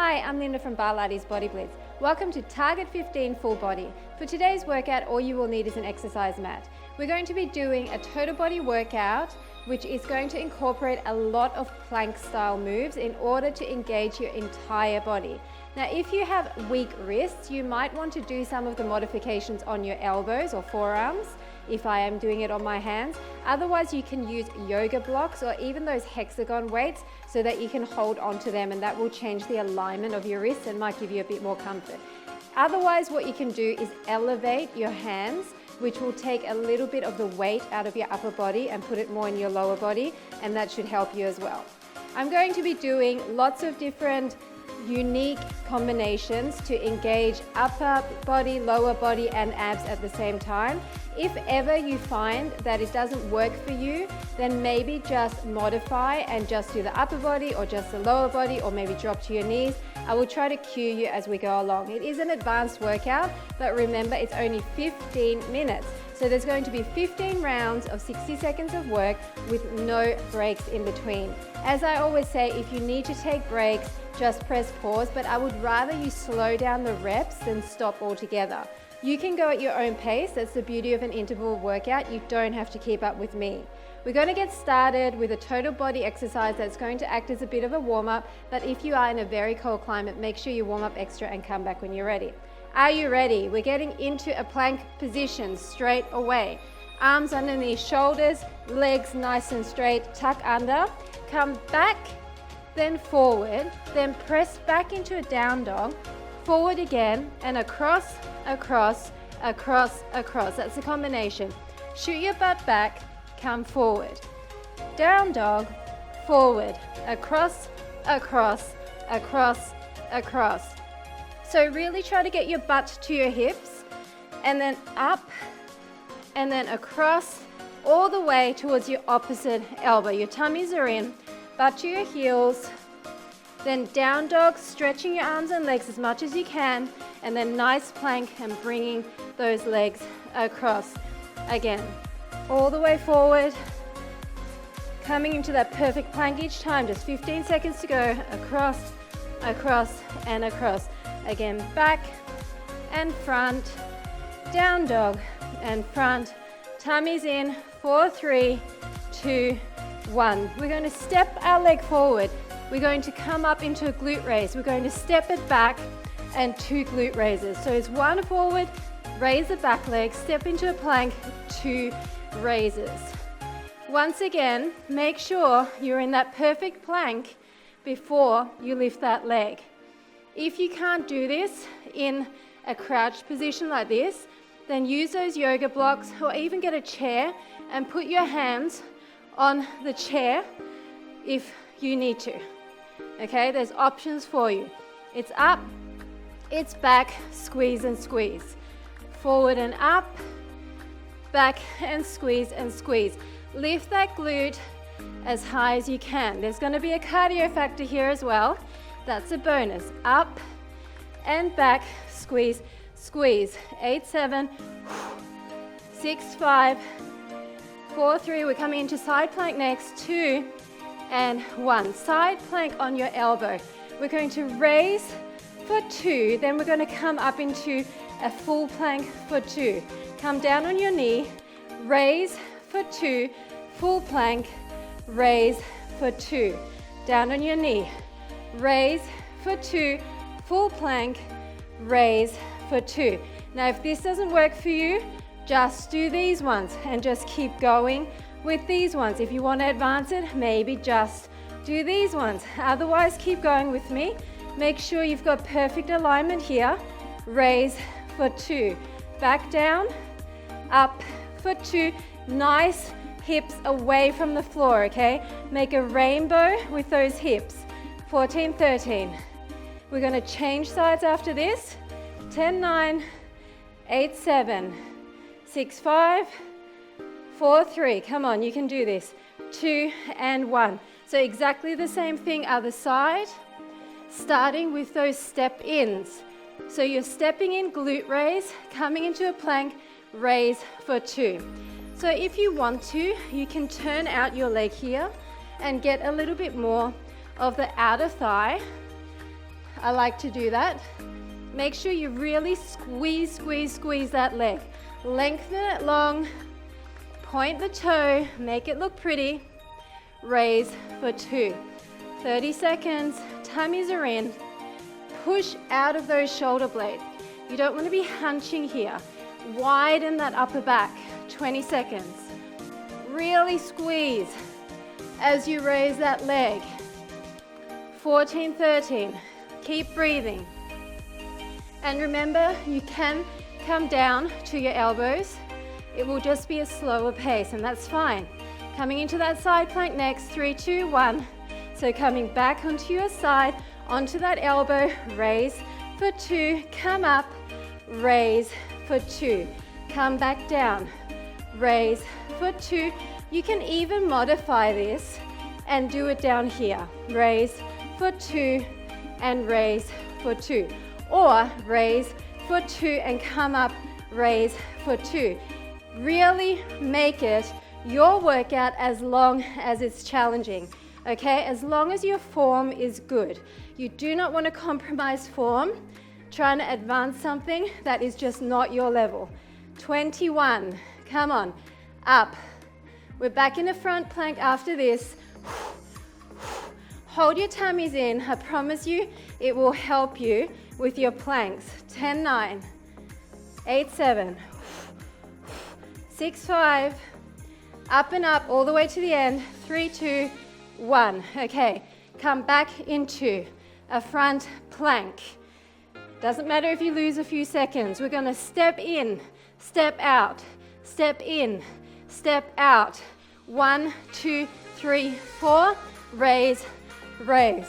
Hi, I'm Linda from Barlates Body Blitz. Welcome to Target 15 Full Body. For today's workout, all you will need is an exercise mat. We're going to be doing a total body workout, which is going to incorporate a lot of plank style moves in order to engage your entire body. Now, if you have weak wrists, you might want to do some of the modifications on your elbows or forearms, if I am doing it on my hands. Otherwise, you can use yoga blocks or even those hexagon weights so that you can hold onto them, and that will change the alignment of your wrists and might give you a bit more comfort. Otherwise, what you can do is elevate your hands, which will take a little bit of the weight out of your upper body and put it more in your lower body, and that should help you as well. I'm going to be doing lots of different unique combinations to engage upper body, lower body, and abs at the same time. If ever you find that it doesn't work for you, then maybe just modify and just do the upper body or just the lower body, or maybe drop to your knees. I will try to cue you as we go along. It is an advanced workout, but remember, it's only 15 minutes. So there's going to be 15 rounds of 60 seconds of work with no breaks in between. As I always say, if you need to take breaks, just press pause, but I would rather you slow down the reps than stop altogether. You can go at your own pace. That's the beauty of an interval workout. You don't have to keep up with me. We're going to get started with a total body exercise that's going to act as a bit of a warm-up, but if you are in a very cold climate, make sure you warm up extra and come back when you're ready. Are you ready? We're getting into a plank position straight away. Arms underneath shoulders, legs nice and straight, tuck under, come back, then forward, then press back into a down dog, forward again, and across, across, across, across. That's the combination. Shoot your butt back, come forward. Down dog, forward, across, across, across, across. So really try to get your butt to your hips, and then up, and then across, all the way towards your opposite elbow. Your tummies are in, butt to your heels, then down dog, stretching your arms and legs as much as you can, and then nice plank and bringing those legs across. Again, all the way forward, coming into that perfect plank each time, just 15 seconds to go, across, across, and across. Again, back and front, down dog and front, tummies in, 4, 3, 2, 1. We're going to step our leg forward. We're going to come up into a glute raise. We're going to step it back and 2 glute raises. So it's 1 forward, raise the back leg, step into a plank, 2 raises. Once again, make sure you're in that perfect plank before you lift that leg. If you can't do this in a crouched position like this, then use those yoga blocks, or even get a chair and put your hands on the chair if you need to. Okay, there's options for you. It's up, it's back, squeeze and squeeze. Forward and up, back and squeeze and squeeze. Lift that glute as high as you can. There's going to be a cardio factor here as well. That's a bonus. Up and back, squeeze, squeeze. 8, 7, 6, 5, 4, 3. We're coming into side plank next. 2 and 1. Side plank on your elbow. We're going to raise for 2. Then we're going to come up into a full plank for 2. Come down on your knee. Raise for 2. Full plank. Raise for 2. Down on your knee. Raise for 2, full plank, raise for 2. Now, if this doesn't work for you, just do these ones and just keep going with these ones. If you want to advance it, maybe just do these ones. Otherwise, keep going with me. Make sure you've got perfect alignment here. Raise for 2. Back down, up for 2. Nice hips away from the floor, okay? Make a rainbow with those hips. 14, 13. We're going to change sides after this. 10, 9, 8, 7, 6, 5, 4, 3. Come on, you can do this. 2 and 1. So exactly the same thing other side, starting with those step ins. So you're stepping in glute raise, coming into a plank, raise for 2. So if you want to, you can turn out your leg here and get a little bit more of the outer thigh I like to do that. Make sure you really squeeze, squeeze, squeeze that leg. Lengthen it long, point the toe, make it look pretty. Raise for 2. 30 seconds, tummies are in. Push out of those shoulder blades. You don't want to be hunching here. Widen that upper back. 20 seconds. Really squeeze as you raise that leg. 14, 13. Keep breathing. And remember, you can come down to your elbows. It will just be a slower pace, and that's fine. Coming into that side plank next. 3, 2, 1. So coming back onto your side, onto that elbow, raise for 2, come up, raise for 2, come back down, raise for 2. You can even modify this and do it down here. Raise for 2 and raise for 2. Or raise for 2 and come up, raise for 2. Really make it your workout as long as it's challenging. Okay, as long as your form is good. You do not want to compromise form, trying to advance something that is just not your level. 21, come on, up. We're back in the front plank after this. Hold your tummies in. I promise you, it will help you with your planks. 10, 9, 8, 7, 6, 5, up and up all the way to the end. 3, 2, 1. Okay, come back into a front plank. Doesn't matter if you lose a few seconds. We're going to step in, step out, step in, step out. 1, 2, 3, 4. Raise, raise.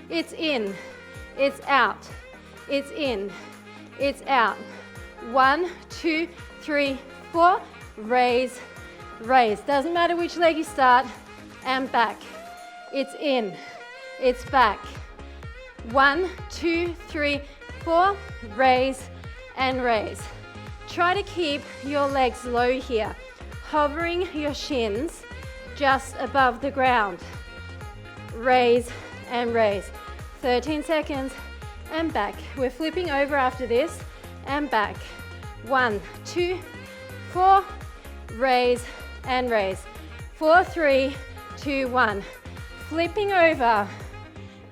It's in, it's out, it's in, it's out. 1, 2, 3, 4. Raise, raise. Doesn't matter which leg you start. And back. It's in, it's back. 1, 2, 3, 4. Raise and raise. Try to keep your legs low here, hovering your shins just above the ground. Raise and raise. 13 seconds and back. We're flipping over after this and back. 1, 2, 4. Raise and raise. 4, 3, 2, 1. Flipping over.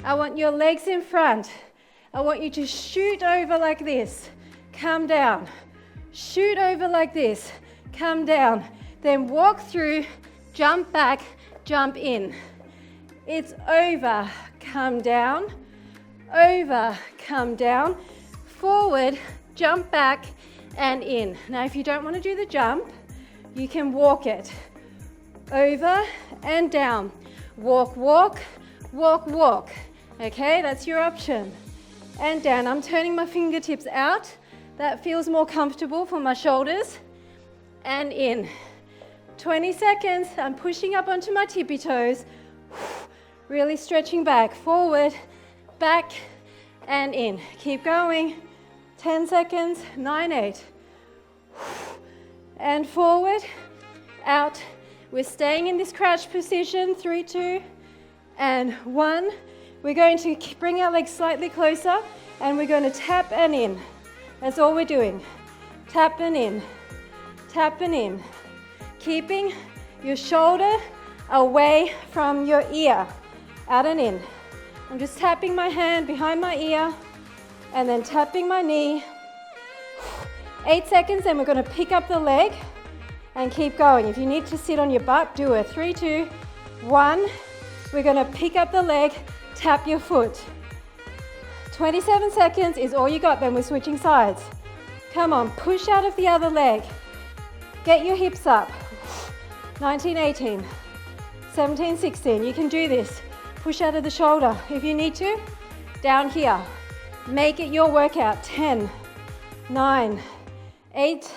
I want your legs in front. I want you to shoot over like this. Come down. Shoot over like this. Come down. Then walk through, jump back, jump in. It's over, come down, over, come down, forward, jump back, and in. Now, if you don't want to do the jump, you can walk it. Over and down. Walk, walk, walk, walk. Okay, that's your option. And down. I'm turning my fingertips out. That feels more comfortable for my shoulders. And in. 20 seconds. I'm pushing up onto my tippy toes. Really stretching back. Forward, back, and in. Keep going. 10 seconds. 9, 8. And forward, out. We're staying in this crouch position. 3, 2, and 1. We're going to bring our legs slightly closer, and we're going to tap and in. That's all we're doing. Tap and in. Tap and in. Keeping your shoulder away from your ear. Out and in. I'm just tapping my hand behind my ear, and then tapping my knee. 8 seconds, then we're going to pick up the leg and keep going. If you need to sit on your butt, do it. 3, 2, 1. We're going to pick up the leg, tap your foot. 27 seconds is all you got, then we're switching sides. Come on, push out of the other leg. Get your hips up. 19, 18, 17, 16. You can do this. Push out of the shoulder if you need to. Down here. Make it your workout. 10, 9, 8,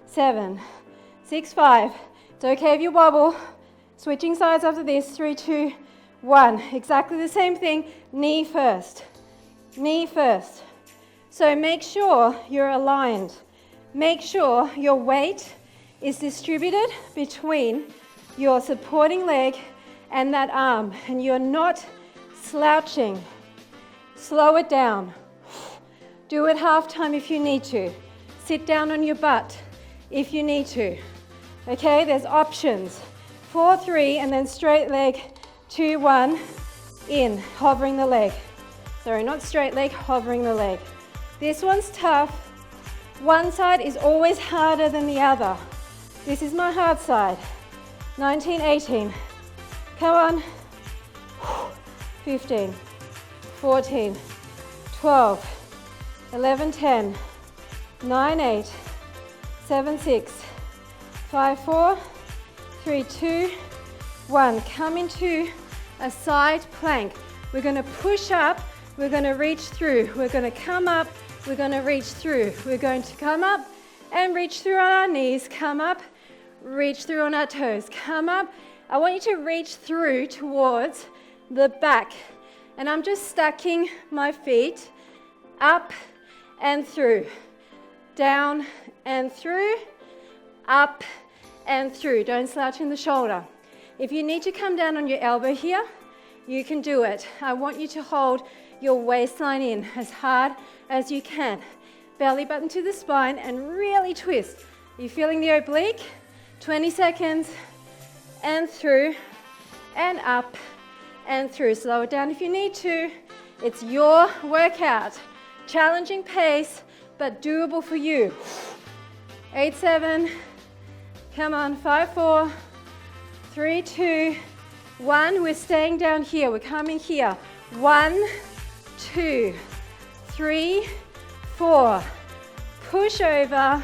7, 6, 5. It's okay if you wobble. Switching sides after this. 3, 2, 1. Exactly the same thing. Knee first. Knee first. So make sure you're aligned. Make sure your weight is distributed between your supporting leg and that arm, and you're not slouching. Slow it down. Do it half time if you need to. Sit down on your butt if you need to. Okay, there's options. 4, 3, and then straight leg, 2, 1, in, hovering the leg. Sorry, not straight leg, hovering the leg. This one's tough. One side is always harder than the other. This is my hard side. 19, 18. Come on. 15, 14, 12, 11, 10, 9, 8, 7, 6, 5, 4, 3, 2, 1. Come into a side plank. We're going to push up. We're going to reach through. We're going to come up. We're going to reach through. We're going to come up and reach through on our knees. Come up, reach through on our toes. Come up. I want you to reach through towards the back. And I'm just stacking my feet up and through. Down and through. Up and through. Don't slouch in the shoulder. If you need to come down on your elbow here, you can do it. I want you to hold your waistline in as hard as you can. Belly button to the spine and really twist. Are you feeling the oblique? 20 seconds and through and up and through. Slow it down if you need to. It's your workout. Challenging pace, but doable for you. 8, 7. Come on, 5, 4, 3, 2, 1. We're staying down here. We're coming here. 1, 2, 3, 4. Push over,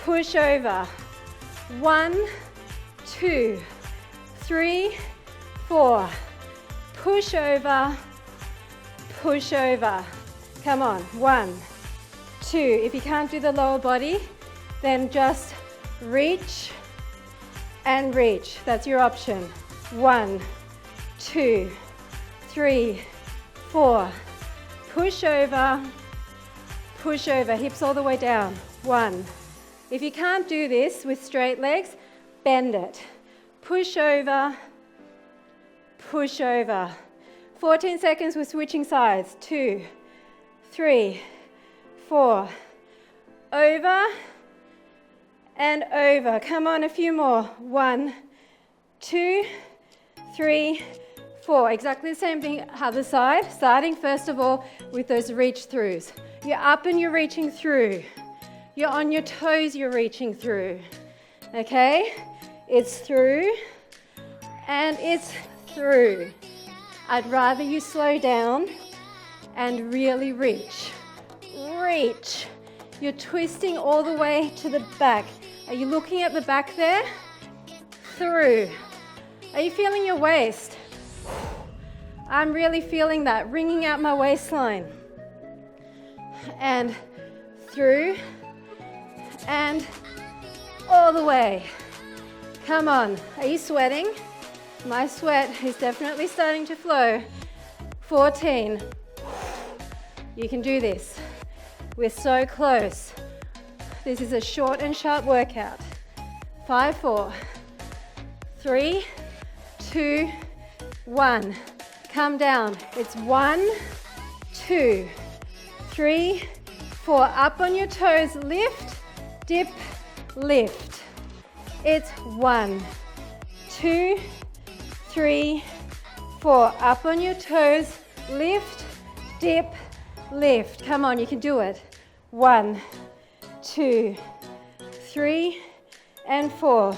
push over. 1, 2, 3, 4. Push over, push over. Come on. 1, 2. If you can't do the lower body, then just reach and reach. That's your option. 1, 2, 3, 4. Push over, hips all the way down. 1. If you can't do this with straight legs, bend it. Push over, push over. 14 seconds, we're switching sides. 2, 3, 4. Over and over. Come on, a few more. 1, 2, 3, 4. Exactly the same thing, other side. Starting first of all with those reach throughs. You're up and you're reaching through. You're on your toes, you're reaching through. Okay? It's through and it's through. I'd rather you slow down and really reach. Reach. You're twisting all the way to the back. Are you looking at the back there? Through. Are you feeling your waist? I'm really feeling that, wringing out my waistline. And through and all the way. Come on. Are you sweating? My sweat is definitely starting to flow. 14. You can do this. We're so close. This is a short and sharp workout. 5, 4, 3, 2, 1. Come down. It's 1, 2, 3, 4. Up on your toes. Lift, dip, lift. It's 1, 2, 3, 4. Up on your toes. Lift, dip, lift. Come on, you can do it. 1, 2, 3, and 4.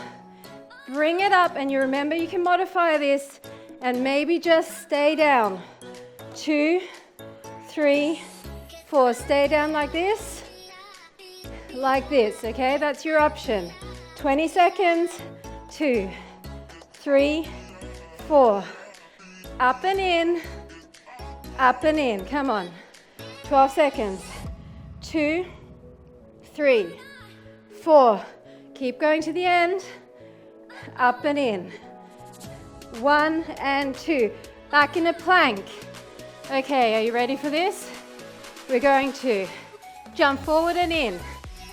Bring it up, and you remember you can modify this and maybe just stay down. 2, 3, 4. Stay down like this, okay? That's your option. 20 seconds. 2, 3, 4. Up and in, up and in. Come on. 12 seconds. 2, 3, 4. Keep going to the end. Up and in. 1 and 2. Back in a plank. Okay, are you ready for this? We're going to jump forward and in.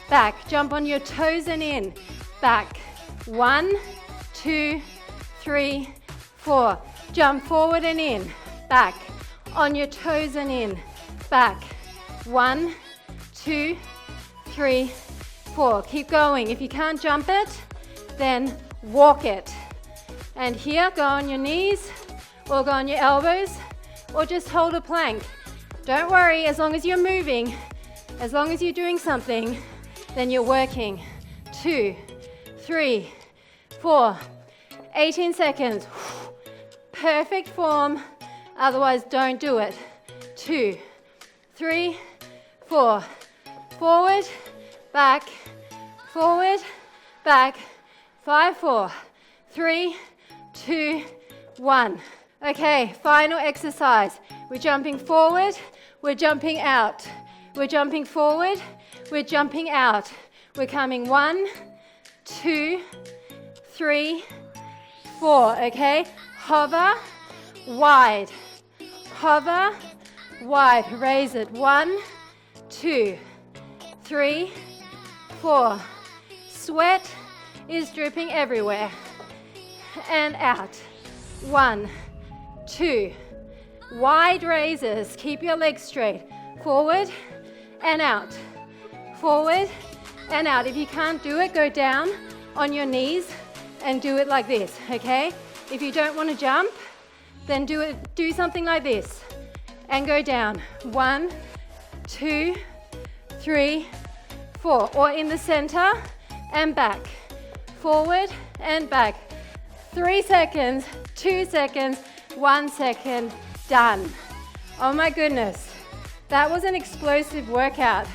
Back. Jump on your toes and in. Back. 1, 2, 3, 4. Jump forward and in. Back. on your toes and in. Back. 1, 2, 3, 4. Keep going. If you can't jump it, then walk it. And here, go on your knees, or go on your elbows, or just hold a plank. Don't worry, as long as you're moving, as long as you're doing something, then you're working. 2, 3, 4, 18 seconds. Perfect form, otherwise don't do it. 2, 3, 4. Forward, back, 5, 4, 3, 2, 1. Okay, final exercise. We're jumping forward, we're jumping out. We're jumping forward, we're jumping out. We're coming 1, 2, 3, 4, okay? Hover, wide. Hover, wide. Raise it. 1, 2, 3, 4. Sweat is dripping everywhere. And out. 1, 2. Wide raises. Keep your legs straight. Forward and out. Forward and out. If you can't do it, go down on your knees and do it like this, okay? If you don't want to jump, then do something like this and go down. 1, 2, 3, 4. Or in the center and back. Forward and back. 3 seconds, 2 seconds, 1 second, done. Oh my goodness, that was an explosive workout.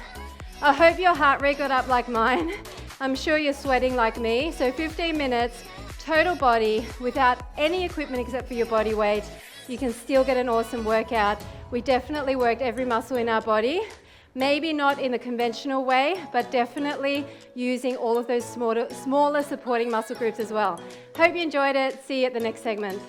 I hope your heart rate got up like mine. I'm sure you're sweating like me. So 15 minutes, total body, without any equipment except for your body weight. You can still get an awesome workout. We definitely worked every muscle in our body. Maybe not in the conventional way, but definitely using all of those smaller supporting muscle groups as well. Hope you enjoyed it. See you at the next segment.